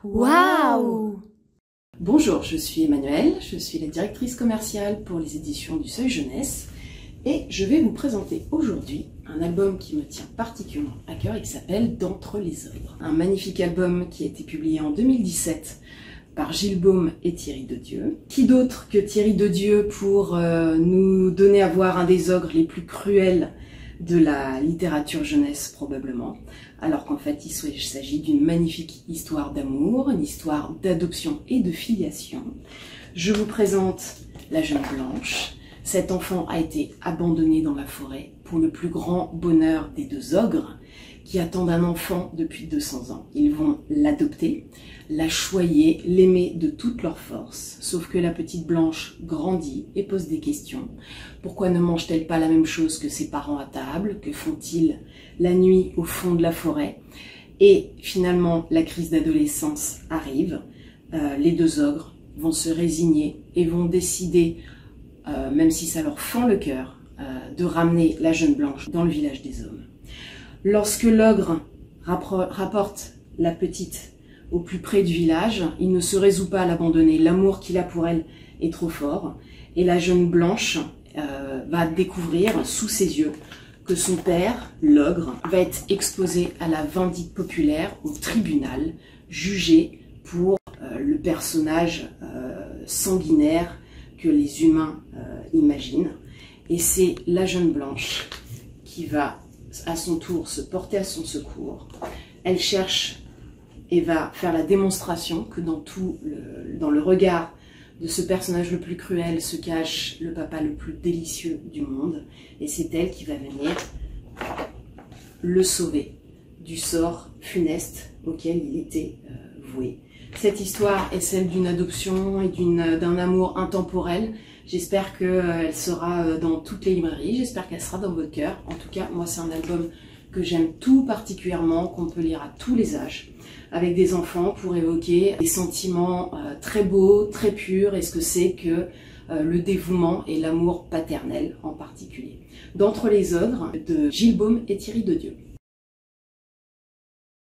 Waouh! Bonjour, je suis Emmanuelle, je suis la directrice commerciale pour les éditions du Seuil Jeunesse et je vais vous présenter aujourd'hui un album qui me tient particulièrement à cœur et qui s'appelle D'entre les ogres. Un magnifique album qui a été publié en 2017 par Gilles Baume et Thierry Dedieu. Qui d'autre que Thierry Dedieu pour nous donner à voir un des ogres les plus cruels de la littérature jeunesse probablement, alors qu'en fait il s'agit d'une magnifique histoire d'amour, une histoire d'adoption et de filiation. Je vous présente la jeune Blanche. Cet enfant a été abandonné dans la forêt pour le plus grand bonheur des deux ogres qui attendent un enfant depuis 200 ans. Ils vont l'adopter, la choyer, l'aimer de toute leur force. Sauf que la petite Blanche grandit et pose des questions. Pourquoi ne mange-t-elle pas la même chose que ses parents à table? Que font-ils la nuit au fond de la forêt? Et finalement, la crise d'adolescence arrive. Les deux ogres vont se résigner et vont décider, même si ça leur fend le cœur, de ramener la jeune Blanche dans le village des hommes. Lorsque l'ogre rapporte la petite au plus près du village, il ne se résout pas à l'abandonner. L'amour qu'il a pour elle est trop fort. Et la jeune Blanche va découvrir sous ses yeux que son père, l'ogre, va être exposé à la vindicte populaire au tribunal, jugé pour le personnage sanguinaire que les humains imaginent. Et c'est la jeune Blanche qui va à son tour se porter à son secours. Elle cherche et va faire la démonstration que dans le regard de ce personnage le plus cruel se cache le papa le plus délicieux du monde. Et c'est elle qui va venir le sauver du sort funeste auquel il était voué. Cette histoire est celle d'une adoption et d'un amour intemporel. J'espère qu'elle sera dans toutes les librairies, j'espère qu'elle sera dans votre cœur. En tout cas, moi c'est un album que j'aime tout particulièrement, qu'on peut lire à tous les âges, avec des enfants pour évoquer des sentiments très beaux, très purs, et ce que c'est que le dévouement et l'amour paternel en particulier. D'entre les ogres de Gilles Baume et Thierry Dedieu.